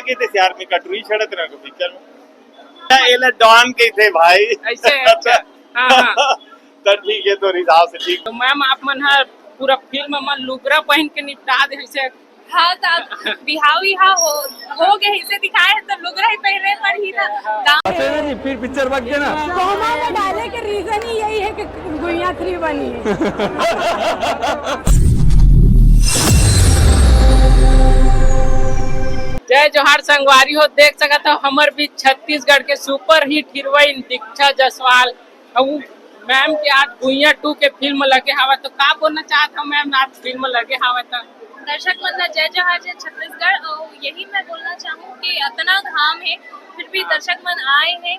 लगे थे यार में कटोरी छड़त रहा पिक्चर में एला डॉन के थे भाई ऐसे अच्छा हाँ तो ठीक है तो हिसाब से ठीक। तो मैम आप मन हर पूरा फिल्म मन लुगरा पहन के निपटा दे ऐसे हाँ तो बिहाव यहाँ हो गया इसे दिखाए तो लुगरा ही पहने पर ही ना नहीं फिर पिक्चर बन गया ना कोमा में डाले के रीजन ही यही है कि गुइया 3 बनी है। जय जोहार संगवारी हो देख सकत हो हमर बीच छत्तीसगढ़ के सुपर हिट हीरोइन दीक्षा जायसवाल और मैम के आज गुइया 2 के फिल्म लगे हवा तो का बोलना चाहत हो मैम आज फिल्म लगे हवा तो दर्शक मतलब जय जोहार जय छत्तीसगढ़ और यही मैं बोलना चाहूँ कि इतना घाम है फिर भी दर्शक मन आए हैं।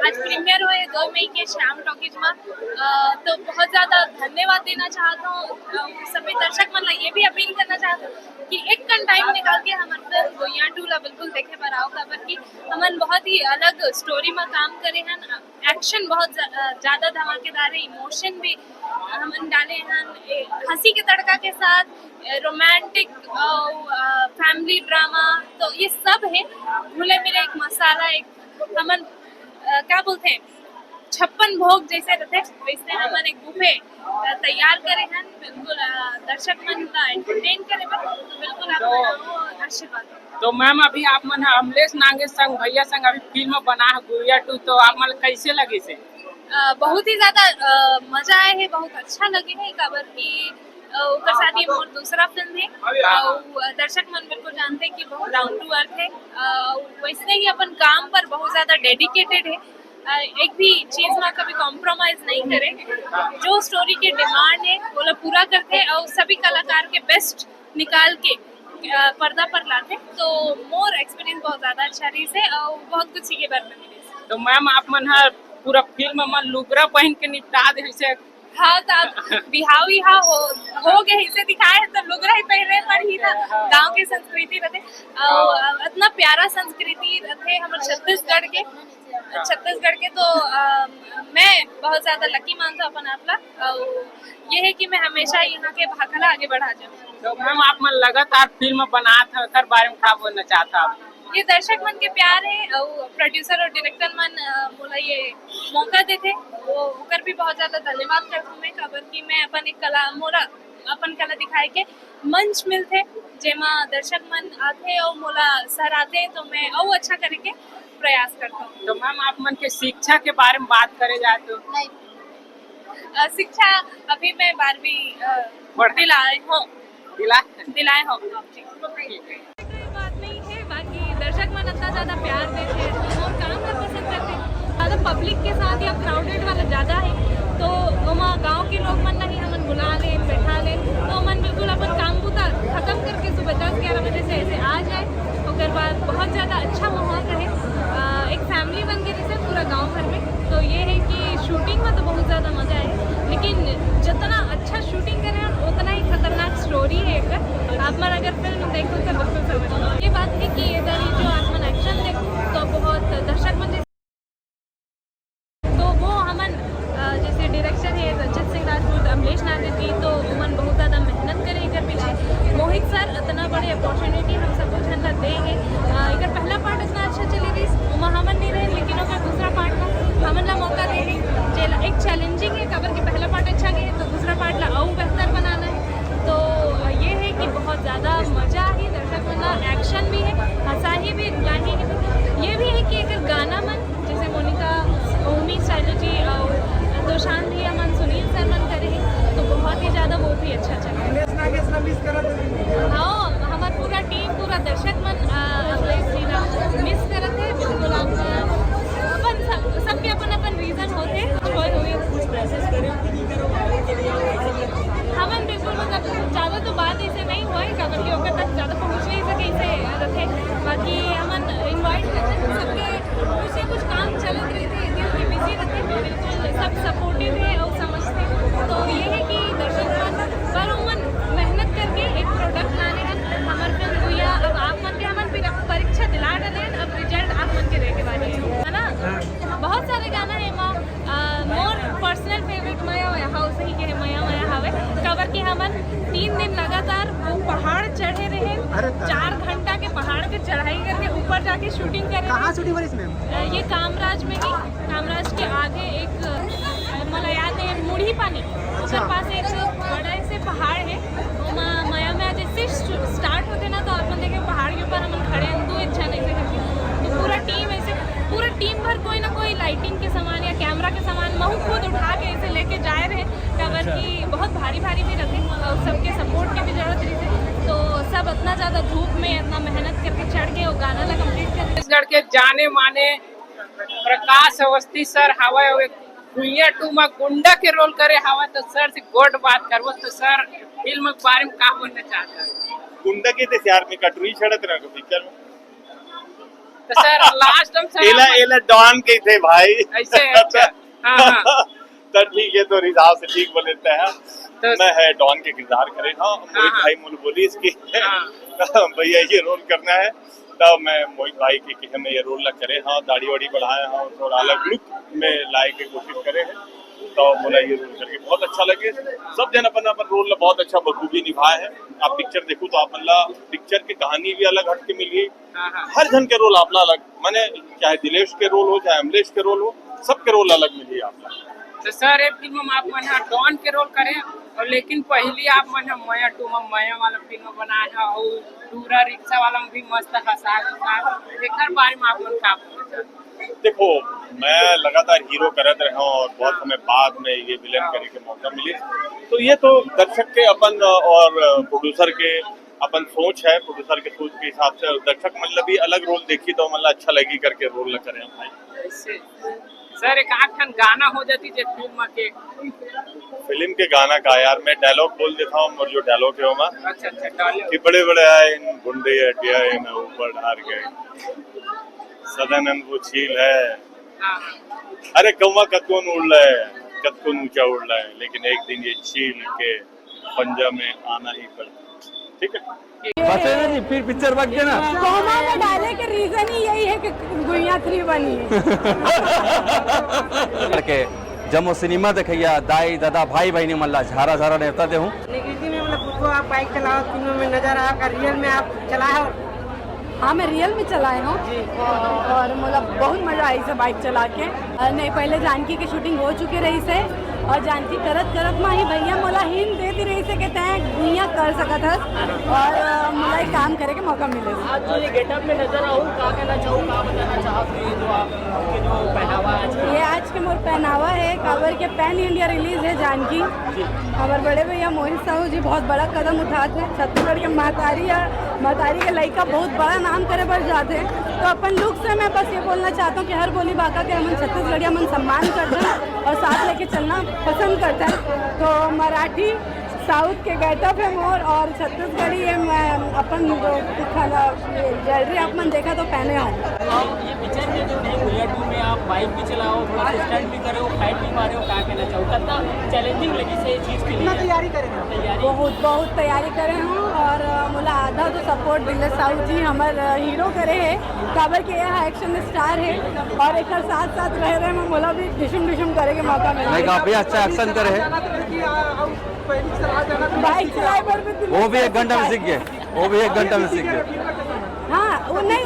आज प्रीमियर हुए 2 मई के श्याम टॉकीज में तो बहुत ज़्यादा धन्यवाद देना चाहता हूँ सभी दर्शक मन ये भी अपील करना चाहता हूँ कि एक कन टाइम निकाल के हमारे फिल्म गुइया 2 ला बिल्कुल देखे पर आओ खबर की हमन बहुत ही अलग स्टोरी में काम करे हैं। एक्शन बहुत ज़्यादा धमाकेदार है, इमोशन भी हमन डाले हैं हंसी के तड़का के साथ रोमांटिक फैमिली ड्रामा तो ये सब है घुले मिले एक मसाला एक हमन क्या बोलते हैं 56 भोग जैसे रहते वैसे हमन एक बुफे तैयार करे हैं बिल्कुल दर्शक मन का एंटरटेन करे तो बिल्कुल आपको आशीर्वाद। तो मैम अभी आप मन अमलेश नागेश संग भैया संग अभी फिल्म बना है गुइया 2 तो आप मन कैसे लगी से? बहुत ही ज्यादा मजा आए है बहुत अच्छा लगे है खबर की ऊपर साथ ये मोर दूसरा फिल्म है और दर्शक मन बिल्कुल जानते हैं कि बहुत डाउन टू अर्थ है वैसे ही अपन काम पर बहुत ज्यादा डेडिकेटेड है एक भी चीज में कभी कॉम्प्रोमाइज नहीं करे जो स्टोरी के डिमांड है वो लोग पूरा करते हैं और सभी कलाकार के बेस्ट निकाल के पर्दा पर लाते तो मोर एक्सपीरियंस बहुत ज्यादा अच्छा रही से और बहुत कुछ सीखे बार में मिले। तो मैम आप मन हर पूरा फिल्म मन लुगरा पहन के निपटा दे ऐसे हाँ तो बिहाव यहाँ हो गया इसे दिखाए तो लुगरा ही पहने पर ही ना गांव की संस्कृति रहते और इतना प्यारा संस्कृति रहते हमारे छत्तीसगढ़ के तो मैं बहुत ज्यादा लकी मानता हूँ अपन आपला ये है कि मैं हमेशा यहाँ के भाखला आगे बढ़ा जाऊँ। तो मैम आप मन लगातार फिल्म बना था कर बारे में क्या बोलना चाहता आप? ये दर्शक मन के प्यार है और प्रोड्यूसर और डायरेक्टर मन बोला ये मौका देते वो ओकर भी बहुत ज्यादा धन्यवाद करता हूँ मैं खबर की मैं अपन एक कला मोरा अपन कला दिखाए के मंच मिलते जेमा दर्शक मन आते और मोला सराहते तो मैं और अच्छा करे के प्रयास करता हूँ। तो मैम आप मन के शिक्षा के बारे में बात करे जाए तो शिक्षा अभी मैं 12वीं दिलाए हो बात नहीं है बाकी दर्शक मन इतना ज्यादा प्यार देते हैं और काम कर पसंद करते हैं ज़्यादा पब्लिक के साथ या क्राउडेड वाला ज़्यादा है तो वहाँ गांव के लोग मन नहीं हमन बुला लें बैठा लें तो हमन बिल्कुल अपन काम बुता खत्म करके सुबह 10-11 बजे से ऐसे आ जाए उसके बाद बहुत ज़्यादा अच्छा माहौल रहे एक फैमिली बन के जैसे पूरा गाँव भर में तो ये है कि शूटिंग में तो बहुत ज़्यादा मज़ा है लेकिन जितना अच्छा शूटिंग करें उतना ही खतरनाक स्टोरी है एक आप मन अगर फिल्म देखो तो बिल्कुल समझ ये बात है कि अगर जो आप मन एक्शन देखो तो बहुत दर्शक मन तो वो हमन जैसे डायरेक्शन है रंजित सिंह राजपूत अमलेश नागेश जी तो उमन बहुत ज़्यादा मेहनत करे पीछे मोहित सर इतना बड़े अपॉर्चुनिटी हम सब चढ़ाई करके ऊपर जाके शूटिंग कर रहे कहाँ थे। शूटिंग हो रही इसमें? ये कामराज में ही, कामराज के आगे एक मला याद है मुड़ी पानी, उसके पास एक बड़ा से पहाड़ है। वो माया में जैसे स्टार्ट होते ना तो अपन देखे पहाड़ के ऊपर हम खड़े हैं, दो इच्छा नहीं करके तो पूरा टीम भर कोई ना कोई लाइटिंग के सामान या कैमरा के सामान महू खुद उठा के ऐसे लेके जाए रहे कवर की, बहुत भारी भी रखे और सबके सपोर्ट की भी जरूरत रही थी। तो सब इतना ज़्यादा धूप में इतना मेहनत करके चढ़ के वो गाना ला कंप्लीट कर छत्तीसगढ़ के जाने माने प्रकाश अवस्थी सर हवा गुइया 2 में गुंडा के रोल करे हवा, तो सर से गोट बात करबो तो सर फिल्म के बारे में का बोलना चाहता है? गुंडा के थे यार में कटोरी छड़त रहा पिक्चर में। तो सर लास्ट में एला सर एला डॉन के थे भाई ऐसे अच्छा, हाँ। तो ठीक है, तो हिसाब से ठीक बोल लेते हैं। तो मैं है डॉन के किरदार करे हाँ, मोहित हाँ। भाई मुझे बोली इसकी हाँ। भैया ये रोल करना है, तब मैं मोहित भाई के कि हमें ये रोल ना करे हाँ, दाढ़ी वाड़ी बढ़ाए हाँ, थोड़ा अलग लुक में लाए के कोशिश करे हैं। तो बोला ये रोल करके बहुत अच्छा लगे। सब जन अपन अपन रोल बहुत अच्छा बखूबी निभाए है। आप पिक्चर देखो तो आप पिक्चर की कहानी भी अलग हट के मिली, हर जन के रोल आपला अलग, माने चाहे दिलेश के रोल हो चाहे अमलेश के रोल हो, सबके रोल अलग मिली आपला। तो सर ये फिल्म में आप मन डॉन के रोल करे और लेकिन पहली आप मन माया 2 में माया वाला फिल्म बनाए है और दूसरा रिक्शा वाला में भी मस्त हंसा एकर बारे में आप मन का बोलना चाहते? देखो मैं लगातार हीरो करत रहा हूँ और बहुत समय बाद में ये विलेन करे के मौका मिले, तो ये तो दर्शक के अपन और प्रोड्यूसर के अपन सोच है, प्रोड्यूसर के सोच के हिसाब से दर्शक मतलब भी अलग रोल देखी तो मतलब अच्छा लगी करके रोल न करें भाई। ऐसे सर एक आखन गाना हो जाती है फिल्म के। फिल्म के गाना का यार मैं डायलॉग बोल देता हूँ, और जो डायलॉग है वो मैं अच्छा डालिए। कि बड़े बड़े आए इन गुंडे हटिया मैं ऊपर डार गए, सदानंद वो छील है, हाँ। अरे कौवा कतकोन उड़ रहा है, कतकोन ऊंचा उड़ रहा है, लेकिन एक दिन ये छील के पंजा में आना ही पड़ा। ठीक है, बस है ना जी, फिर पिक्चर बच गया ना। कोमा में डाले के रीजन ही यही है कि गुइया 3 बनी है। के जब वो सिनेमा देखिया दाई दादा भाई बहनी मल्ला झारा झारा नेता दे हूँ। निगेटिव में मतलब खुद को आप बाइक चलाओ, फिल्मों में नजर आया, रियल में आप चलाए हो? हाँ मैं रियल में चलाए हूँ और मतलब बहुत मजा आई से बाइक चला के। नहीं पहले जानकी की शूटिंग हो चुकी रही से और जानकी करत में ही भैया मोला हिंट देती रही से कहते हैं गुइया कर सकत है और मोला एक काम करे के मौका मिले। आज जो ये गेटअप में नजर आऊँ क्या कहना चाहूँ, क्या बताना चाहती जो आपके जो पहनावा आज ये आज के मोर पहनावा है काबर के पैन इंडिया रिलीज है जानकी। हमारे बड़े भैया मोहित साहू जी बहुत बड़ा कदम उठाते हैं, छत्तीसगढ़ के महतारी के लड़का बहुत बड़ा नाम करे बढ़ जाते हैं। तो अपन लुक से मैं बस ये बोलना चाहता हूँ कि हर बोली बाका के हम छत्तीसगढ़िया मन सम्मान करते हैं और साथ लेके चलना पसंद करते हैं। तो मराठी साउथ के गेटअप है मोर और छत्तीसगढ़ी है मैं अपन जो ज्वेलरी अपन देखा तो पहने हूँ। ये पिक्चर में जो है गुइया 2 में आप बाइक भी चलाओ, थोड़ा स्टंट भी करे हो, फाइट भी मारे हो, क्या कहना चाहो, कितना चैलेंजिंग लगी से ये चीज़ के लिए? तैयारी करें बहुत तैयारी करे हूँ और मुला आधा तो सपोर्ट दिल्ली साहू जी हमार हीरो करे है काबर के यहाँ एक्शन स्टार है और एक साथ रह रहे मैं बोला भी डिशुम करे के मौका मिला। काफी अच्छा एक्शन करे है, बाइक चलाए पर भी वो भी 1 घंटा में सीख गए, वो भी 1 घंटा में सीख गए। हाँ वो नहीं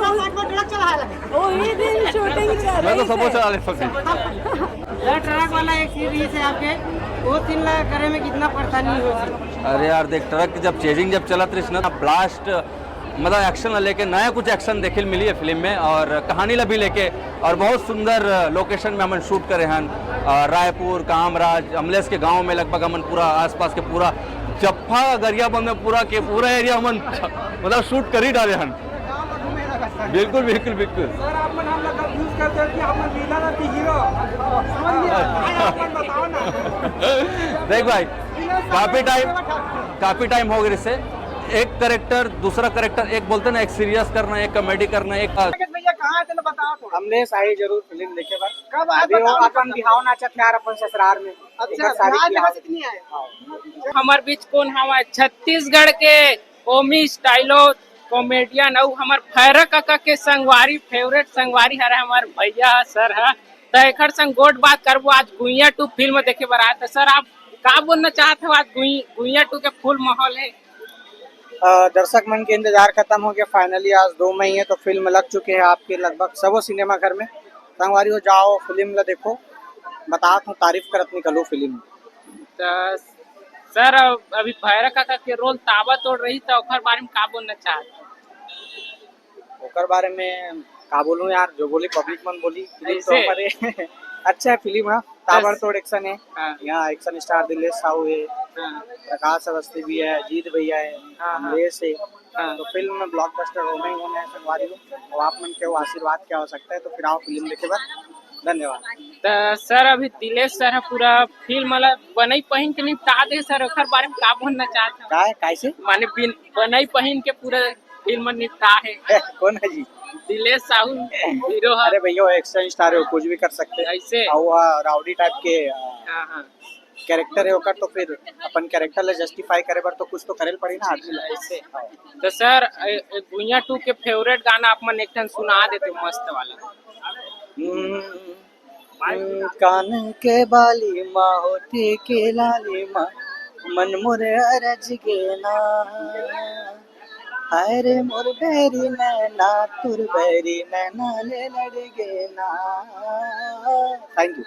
वही दिन शूटिंग चल मैं तो रही सबको थी। चला लेता हूँ। ट्रक वाला एक सीरीज है आपके, वो 3 लाख करे में कितना परेशानी होती? अरे यार देख ट्रक जब चेजिंग जब चला तो ना ब्लास्ट मतलब एक्शन लेके नया कुछ एक्शन देखे मिली है फिल्म में और कहानी ला भी लेके और बहुत सुंदर लोकेशन में हमन शूट करे हैं। रायपुर कामराज अमलेश के गांव में लगभग हमन पूरा आसपास के पूरा जफ्फा गरियाबंद में पूरा एरिया हमन मतलब शूट कर ही डाले हैं। बिल्कुल बिल्कुल बिल्कुल सर आप मन हम लोग कंफ्यूज करते हो कि हम लीला ना थी हीरो, समझ गया? आप बताओ ना। देख भाई काफी टाइम हो गया इससे, एक करेक्टर दूसरा करेक्टर, एक बोलते ना एक सीरियस करना, एक कॉमेडी करना, एक भैया कहाँ थे बताओ तो। हमने साही जरूर फिल्म देखे बार कब अपन बिहाव नाचत यार अपन ससुराल में। अच्छा कितनी आए हमार बीच कौन हवा छत्तीसगढ़ के ओमी स्टाइलो कॉमेडियन और हमार फैरा काका के संगवारी फेवरेट संगवारी हर हमार भैया सर है। तो एक संग गोट बात करबो आज गुइया 2 फिल्म देखे बर आए। तो सर आप का बोलना चाहते हो आज गुइया 2 के फुल माहौल है? दर्शक मन के इंतजार खत्म हो गया फाइनली। आज 2 मई है तो फिल्म लग चुके हैं आपके लगभग सबो सिनेमा घर में। संगवारी हो जाओ फिल्म ला देखो, बता हूँ तारीफ करत निकलो फिल्म। तो सर अभी भैरव काका के रोल ताबा तोड़ रही तो ओकर बारे में का बोलना चाहते? ओकर बारे में का बोलूं यार, जो बोली पब्लिक मन बोली। फिल्म तो ऐसे? हमारे अच्छा है फिल्म। हाँ ताबड़तोड़ एक्शन है। हाँ। यहाँ एक्शन स्टार दिलेश साहू है, हाँ, प्रकाश अवस्थी भी है, जीत भैया है, हाँ, हाँ। अमरेश है। हाँ। तो फिल्म में ब्लॉकबस्टर होना ही होना है संगवारी हो। तो आप मन के वो आशीर्वाद क्या हो सकता है, तो फिर आओ फिल्म देखे बस। धन्यवाद। तो सर अभी दिलेश सर है पूरा फिल्म वाला बनई पहन के निपटा दे सर, ओकर बारे में का बोलना चाहते? का है कैसे माने बनई पहन के पूरा फिल्म निपटा है। कौन है जी? दिलेश साहू हीरो है। अरे भैया एक्शन स्टार है, वो कुछ भी कर सकते हैं। ऐसे? और वो राउडी टाइप के हाँ हाँ कैरेक्टर है ओकर, तो फिर अपन कैरेक्टर ले जस्टिफाई करे बर तो कुछ तो करे पड़ी ना आदमी ला। ऐसे। तो सर भुइयां 2 के फेवरेट गाना आप मन एक ठन सुना देते मस्त वाला। कान के बाली माँ होती के लाली माँ, मन मोरे अरज के ना, हाय रे मोर बैरी नैना तुर बैरी नैना ले लड़ गे ना। Thank you.